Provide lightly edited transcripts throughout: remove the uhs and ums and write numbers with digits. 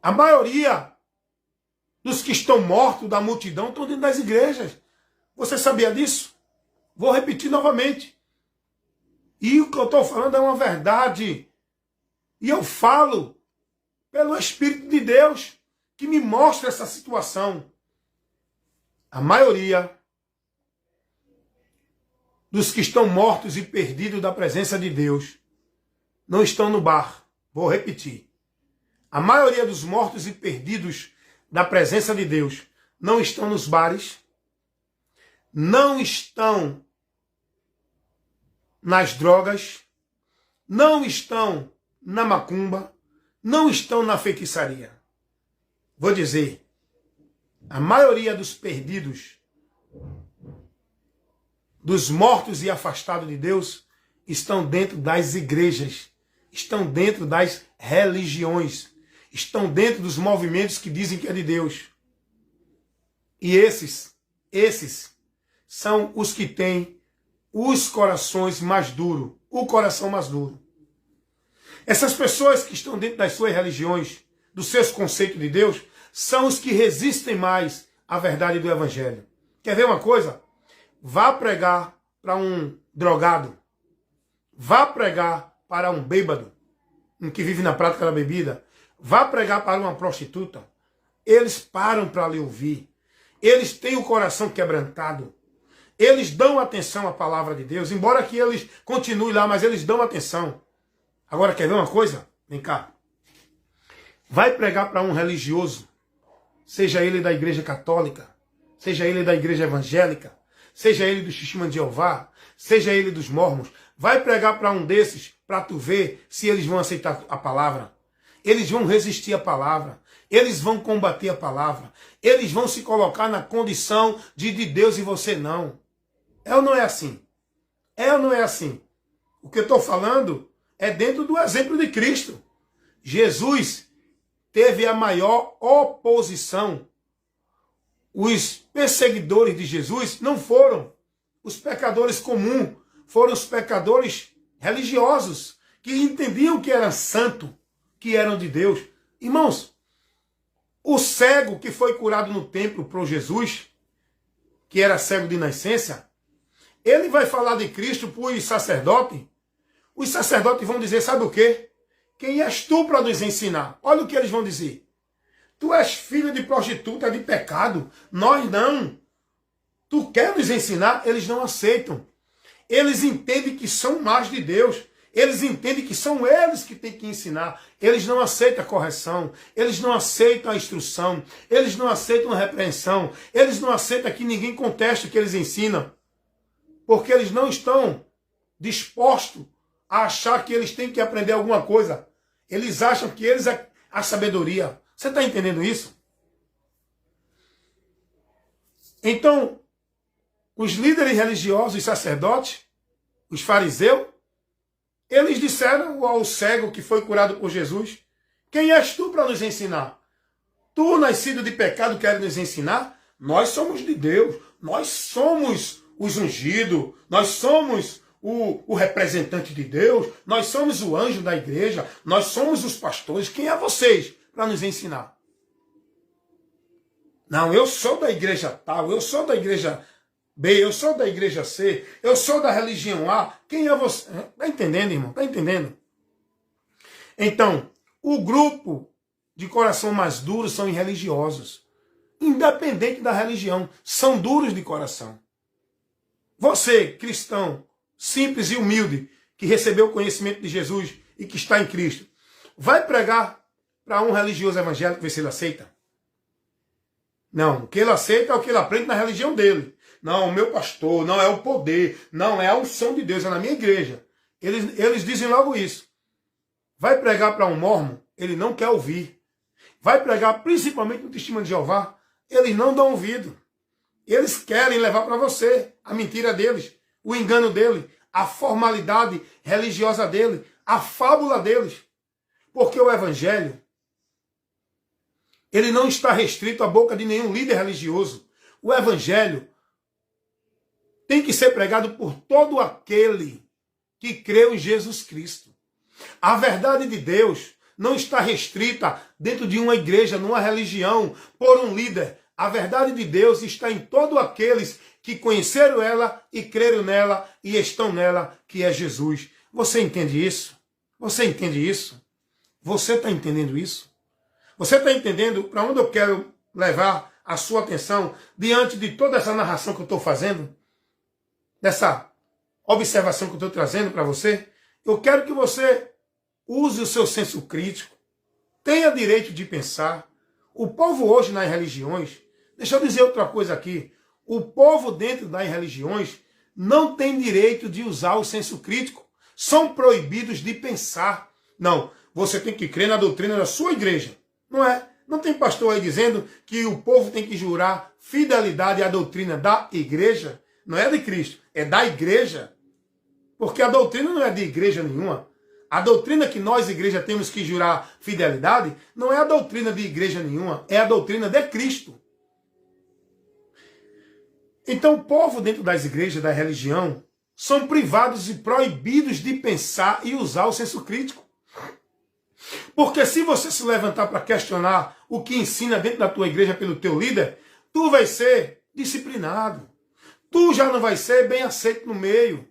A maioria dos que estão mortos da multidão estão dentro das igrejas. Você sabia disso? Vou repetir novamente. E o que eu estou falando é uma verdade. E eu falo pelo Espírito de Deus que me mostra essa situação. A maioria dos que estão mortos e perdidos da presença de Deus não estão no bar. Vou repetir. A maioria dos mortos e perdidos da presença de Deus não estão nos bares, não estão nas drogas, não estão na macumba, não estão na feitiçaria. Vou dizer, a maioria dos perdidos, dos mortos e afastados de Deus, estão dentro das igrejas, estão dentro das religiões, estão dentro dos movimentos que dizem que é de Deus. E esses são os que têm os corações mais duros, o coração mais duro. Essas pessoas que estão dentro das suas religiões, dos seus conceitos de Deus, são os que resistem mais à verdade do Evangelho. Quer ver uma coisa? Vá pregar para um drogado. Vá pregar para um bêbado, um que vive na prática da bebida. Vá pregar para uma prostituta. Eles param para lhe ouvir. Eles têm o coração quebrantado. Eles dão atenção à palavra de Deus, embora que eles continuem lá, mas eles dão atenção. Agora, quer ver uma coisa? Vem cá. Vai pregar para um religioso, seja ele da igreja católica, seja ele da igreja evangélica, seja ele do Testemunho de Jeová, seja ele dos mormons. Vai pregar para um desses, para tu ver se eles vão aceitar a palavra. Eles vão resistir à palavra. Eles vão combater a palavra. Eles vão se colocar na condição de Deus e você não. É ou não é assim? É ou não é assim? O que eu estou falando é dentro do exemplo de Cristo. Jesus teve a maior oposição. Os perseguidores de Jesus não foram os pecadores comuns, foram os pecadores religiosos, que entendiam que era santo, que eram de Deus. Irmãos, o cego que foi curado no templo por Jesus, que era cego de nascença, ele vai falar de Cristo para os sacerdotes. Os sacerdotes vão dizer, sabe o quê? Quem és tu para nos ensinar? Olha o que eles vão dizer. Tu és filho de prostituta, de pecado. Nós não. Tu quer nos ensinar? Eles não aceitam. Eles entendem que são mais de Deus. Eles entendem que são eles que têm que ensinar. Eles não aceitam a correção. Eles não aceitam a instrução. Eles não aceitam a repreensão. Eles não aceitam que ninguém conteste o que eles ensinam. Porque eles não estão dispostos a achar que eles têm que aprender alguma coisa. Eles acham que eles é a sabedoria. Você está entendendo isso? Então, os líderes religiosos, os sacerdotes, os fariseus, eles disseram ao cego que foi curado por Jesus, quem és tu para nos ensinar? Tu, nascido de pecado, queres nos ensinar? Nós somos de Deus, nós somos os ungidos, nós somos o representante de Deus, nós somos o anjo da igreja, nós somos os pastores. Quem é vocês para nos ensinar? Não, eu sou da igreja tal, eu sou da igreja B, eu sou da igreja C, eu sou da religião A. Quem é você? Está entendendo, irmão? Está entendendo? Então, o grupo de coração mais duro são irreligiosos. Independente da religião, são duros de coração. Você, cristão, simples e humilde, que recebeu o conhecimento de Jesus e que está em Cristo, vai pregar para um religioso evangélico ver se ele aceita? Não, o que ele aceita é o que ele aprende na religião dele. Não, o meu pastor, não é o poder, não é a unção de Deus, é na minha igreja. Eles dizem logo isso. Vai pregar para um mormon, ele não quer ouvir. Vai pregar principalmente no Testemunho de Jeová, eles não dão ouvido. Eles querem levar para você a mentira deles, o engano dele, a formalidade religiosa dele, a fábula deles. Porque o evangelho, ele não está restrito à boca de nenhum líder religioso. O evangelho tem que ser pregado por todo aquele que creu em Jesus Cristo. A verdade de Deus não está restrita dentro de uma igreja, numa religião, por um líder. A verdade de Deus está em todos aqueles que conheceram ela e creram nela e estão nela, que é Jesus. Você entende isso? Você entende isso? Você está entendendo isso? Você está entendendo para onde eu quero levar a sua atenção diante de toda essa narração que eu estou fazendo? Dessa observação que eu estou trazendo para você? Eu quero que você use o seu senso crítico, tenha direito de pensar. O povo hoje nas religiões, deixa eu dizer outra coisa aqui, o povo dentro das religiões não tem direito de usar o senso crítico, são proibidos de pensar. Não, você tem que crer na doutrina da sua igreja, não é? Não tem pastor aí dizendo que o povo tem que jurar fidelidade à doutrina da igreja? Não é de Cristo, é da igreja. Porque a doutrina não é de igreja nenhuma. A doutrina que nós, igreja, temos que jurar fidelidade, não é a doutrina de igreja nenhuma, é a doutrina de Cristo. Então o povo dentro das igrejas, da religião, são privados e proibidos de pensar e usar o senso crítico. Porque se você se levantar para questionar o que ensina dentro da tua igreja pelo teu líder, tu vai ser disciplinado. Tu já não vai ser bem aceito no meio.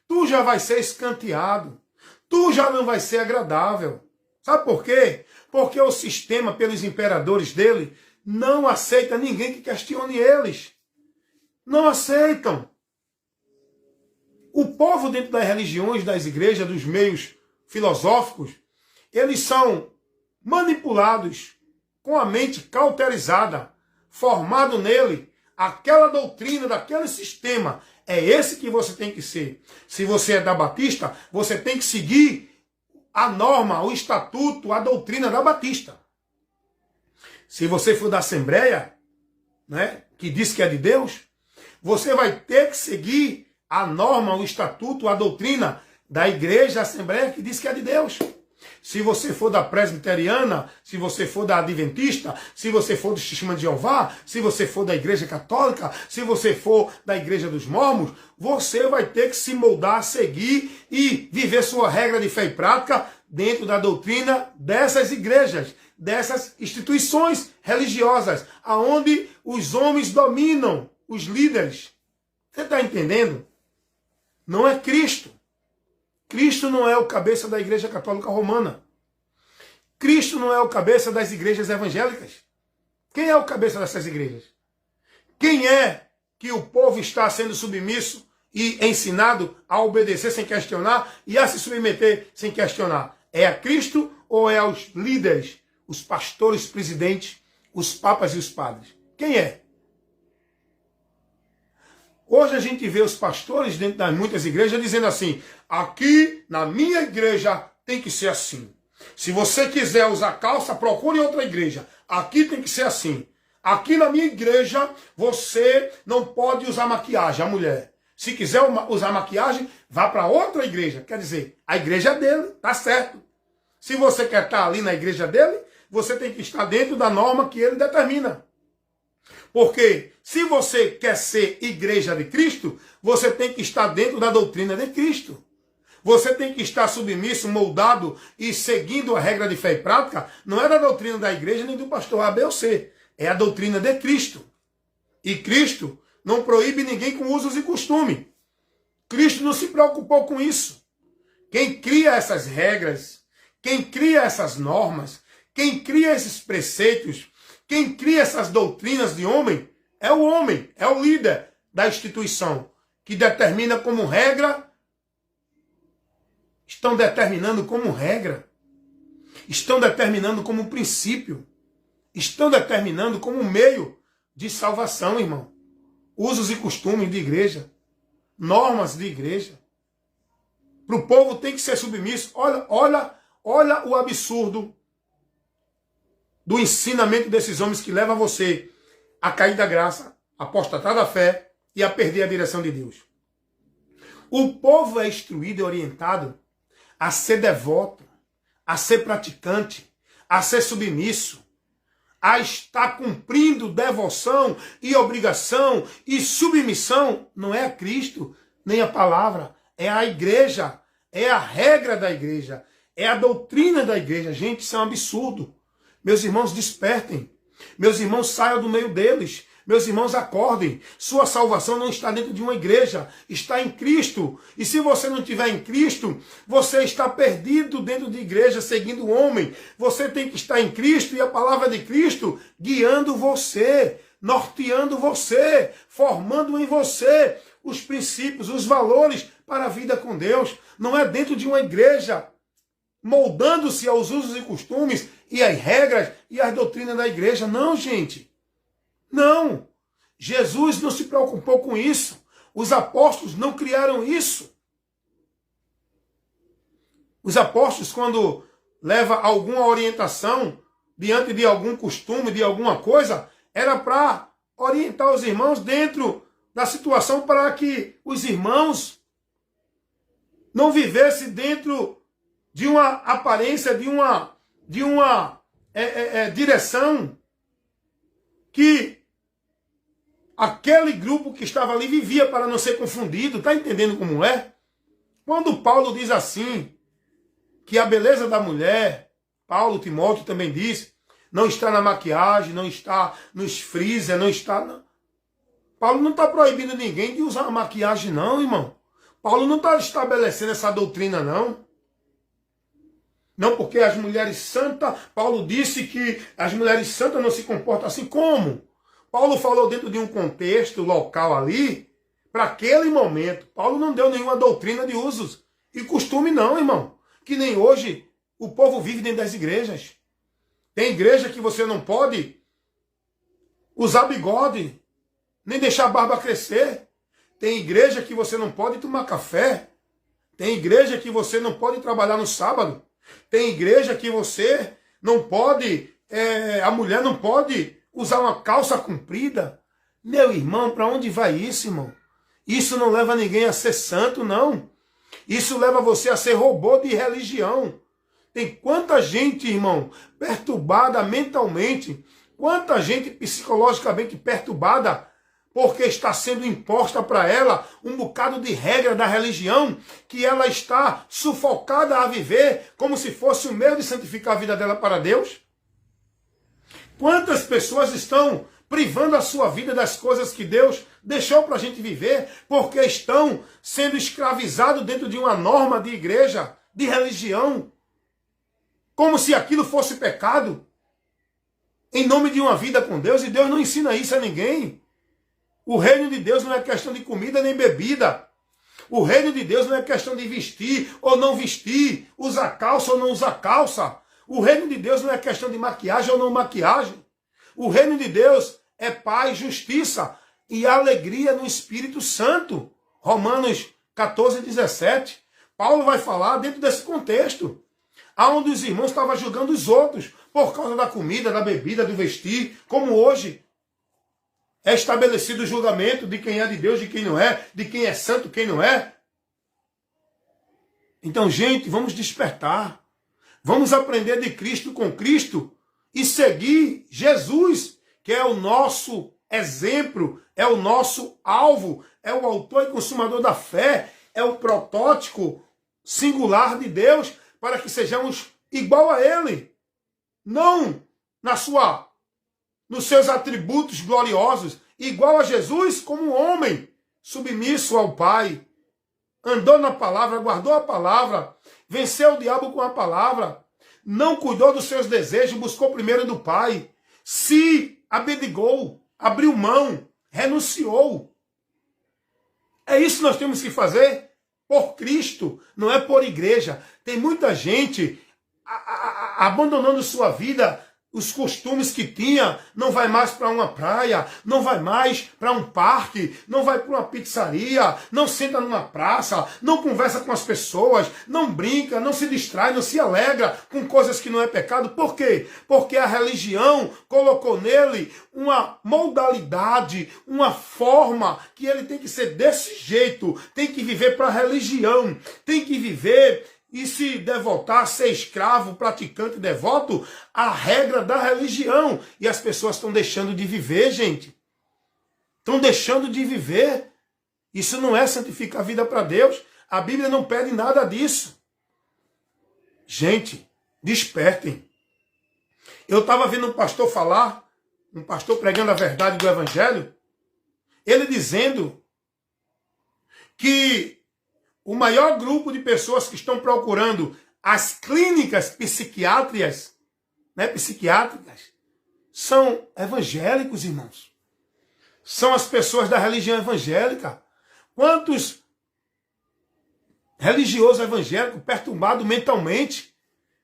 Tu já vai ser escanteado. Tu já não vai ser agradável. Sabe por quê? Porque o sistema, pelos imperadores dele, não aceita ninguém que questione eles. Não aceitam. O povo dentro das religiões, das igrejas, dos meios filosóficos, eles são manipulados com a mente cauterizada, formado nele aquela doutrina daquele sistema. É esse que você tem que ser. Se você é da Batista, você tem que seguir a norma, o estatuto, a doutrina da Batista. Se você for da Assembleia, né, que diz que é de Deus, você vai ter que seguir a norma, o estatuto, a doutrina da Igreja Assembleia que diz que é de Deus. Se você for da presbiteriana, se você for da adventista, se você for do Testemunho de Jeová, se você for da Igreja Católica, se você for da Igreja dos Mormons, você vai ter que se moldar, seguir e viver sua regra de fé e prática dentro da doutrina dessas igrejas, dessas instituições religiosas, aonde os homens dominam, os líderes. Você está entendendo? Não é Cristo. Cristo não é o cabeça da Igreja Católica Romana. Cristo não é o cabeça das igrejas evangélicas. Quem é o cabeça dessas igrejas? Quem é que o povo está sendo submisso e ensinado a obedecer sem questionar e a se submeter sem questionar? É a Cristo ou é aos líderes, os pastores, presidentes, os papas e os padres? Quem é? Hoje a gente vê os pastores dentro das muitas igrejas dizendo assim, aqui na minha igreja tem que ser assim. Se você quiser usar calça, procure outra igreja. Aqui tem que ser assim. Aqui na minha igreja você não pode usar maquiagem, a mulher. Se quiser usar maquiagem, vá para outra igreja. Quer dizer, a igreja é dele, tá certo. Se você quer estar ali na igreja dele, você tem que estar dentro da norma que ele determina. Porque se você quer ser igreja de Cristo, você tem que estar dentro da doutrina de Cristo. Você tem que estar submisso, moldado e seguindo a regra de fé e prática. Não é da doutrina da igreja nem do pastor A, B ou C. É a doutrina de Cristo. E Cristo não proíbe ninguém com usos e costumes. Cristo não se preocupou com isso. Quem cria essas regras, quem cria essas normas, quem cria esses preceitos, quem cria essas doutrinas de homem, é o líder da instituição, que determina como regra, estão determinando como regra, estão determinando como princípio, estão determinando como meio de salvação, irmão. Usos e costumes de igreja, normas de igreja. Para o povo tem que ser submisso. Olha o absurdo do ensinamento desses homens que leva você a cair da graça, a apostatar da fé e a perder a direção de Deus. O povo é instruído e orientado a ser devoto, a ser praticante, a ser submisso, a estar cumprindo devoção e obrigação e submissão. Não é a Cristo, nem a palavra, é a igreja, é a regra da igreja, é a doutrina da igreja. Gente, isso é um absurdo. Meus irmãos, despertem. Meus irmãos, saiam do meio deles. Meus irmãos, acordem. Sua salvação não está dentro de uma igreja, está em Cristo. E se você não estiver em Cristo, você está perdido dentro de igreja, seguindo o homem. Você tem que estar em Cristo e a palavra de Cristo guiando você, norteando você, formando em você os princípios, os valores para a vida com Deus. Não é dentro de uma igreja, moldando-se aos usos e costumes e às regras e às doutrinas da igreja. Não, gente. Não. Jesus não se preocupou com isso. Os apóstolos não criaram isso. Os apóstolos, quando leva alguma orientação diante de algum costume, de alguma coisa, era para orientar os irmãos dentro da situação para que os irmãos não vivessem dentro de uma aparência, de uma direção que aquele grupo que estava ali vivia para não ser confundido. Está entendendo como é? Quando Paulo diz assim, que a beleza da mulher, Paulo, Timóteo também diz, não está na maquiagem, não está nos freezer, não está... Paulo não está proibindo ninguém de usar maquiagem não, irmão. Paulo não está estabelecendo essa doutrina não. Não, porque as mulheres santas, Paulo disse que as mulheres santas não se comportam assim. Como? Paulo falou dentro de um contexto local ali, para aquele momento. Paulo não deu nenhuma doutrina de usos e costume não, irmão. Que nem hoje o povo vive dentro das igrejas. Tem igreja que você não pode usar bigode, nem deixar a barba crescer. Tem igreja que você não pode tomar café. Tem igreja que você não pode trabalhar no sábado. Tem igreja que você não pode, a mulher não pode usar uma calça comprida. Meu irmão, para onde vai isso, irmão? Isso não leva ninguém a ser santo, não. Isso leva você a ser robô de religião. Tem quanta gente, irmão, perturbada mentalmente, quanta gente psicologicamente perturbada, porque está sendo imposta para ela um bocado de regra da religião, que ela está sufocada a viver como se fosse o meio de santificar a vida dela para Deus. Quantas pessoas estão privando a sua vida das coisas que Deus deixou para a gente viver, porque estão sendo escravizados dentro de uma norma de igreja, de religião, como se aquilo fosse pecado, em nome de uma vida com Deus, e Deus não ensina isso a ninguém. O reino de Deus não é questão de comida nem bebida. O reino de Deus não é questão de vestir ou não vestir, usar calça ou não usar calça. O reino de Deus não é questão de maquiagem ou não maquiagem. O reino de Deus é paz, justiça e alegria no Espírito Santo. Romanos 14, 17. Paulo vai falar dentro desse contexto, onde os irmãos estavam julgando os outros por causa da comida, da bebida, do vestir, como hoje é estabelecido o julgamento de quem é de Deus, de quem não é, de quem é santo, quem não é. Então, gente, vamos despertar. Vamos aprender de Cristo com Cristo e seguir Jesus, que é o nosso exemplo, é o nosso alvo, é o autor e consumador da fé, é o protótipo singular de Deus, para que sejamos igual a Ele. Não nos seus atributos gloriosos, igual a Jesus como homem, submisso ao Pai, andou na palavra, guardou a palavra, venceu o diabo com a palavra, não cuidou dos seus desejos, buscou primeiro do Pai, se abdicou, abriu mão, renunciou. É isso que nós temos que fazer por Cristo, não é por igreja. Tem muita gente abandonando sua vida, os costumes que tinha, não vai mais para uma praia, não vai mais para um parque, não vai para uma pizzaria, não senta numa praça, não conversa com as pessoas, não brinca, não se distrai, não se alegra com coisas que não é pecado. Por quê? Porque a religião colocou nele uma modalidade, uma forma que ele tem que ser desse jeito, tem que viver para a religião, tem que viver e se devotar, ser escravo, praticante, devoto, à regra da religião. E as pessoas estão deixando de viver, gente. Estão deixando de viver. Isso não é santificar a vida para Deus. A Bíblia não pede nada disso. Gente, despertem. Eu estava vendo um pastor falar, um pastor pregando a verdade do Evangelho, ele dizendo que o maior grupo de pessoas que estão procurando as clínicas psiquiátricas, são evangélicos, irmãos. São as pessoas da religião evangélica. Quantos religiosos evangélicos perturbados mentalmente,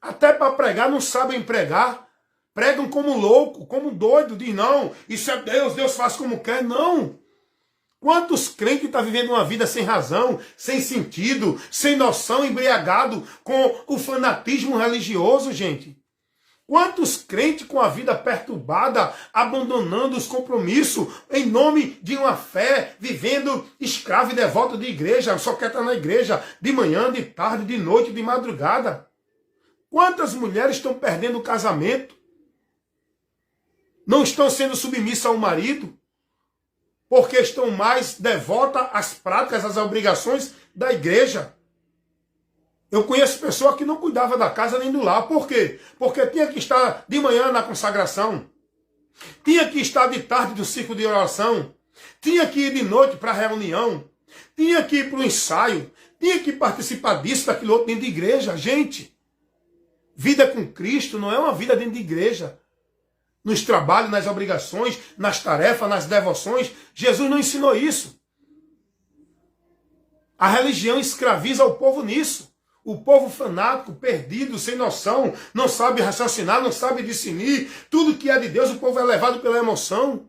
até para pregar não sabem pregar, pregam como louco, como doido, diz não, isso é Deus, Deus faz como quer, não. Quantos crentes estão vivendo uma vida sem razão, sem sentido, sem noção, embriagado com o fanatismo religioso, gente? Quantos crentes com a vida perturbada, abandonando os compromissos em nome de uma fé, vivendo escravo e devoto de igreja, só quer estar na igreja de manhã, de tarde, de noite, de madrugada? Quantas mulheres estão perdendo o casamento? Não estão sendo submissas ao marido? Porque estão mais devotas às práticas, às obrigações da igreja. Eu conheço pessoa que não cuidava da casa nem do lar. Por quê? Porque tinha que estar de manhã na consagração. Tinha que estar de tarde no círculo de oração. Tinha que ir de noite para a reunião. Tinha que ir para o ensaio. Tinha que participar disso, daquilo outro dentro de igreja. Gente, vida com Cristo não é uma vida dentro de igreja. Nos trabalhos, nas obrigações, nas tarefas, nas devoções. Jesus não ensinou isso. A religião escraviza o povo nisso. O povo fanático, perdido, sem noção, não sabe raciocinar, não sabe discernir. Tudo que é de Deus, o povo é levado pela emoção.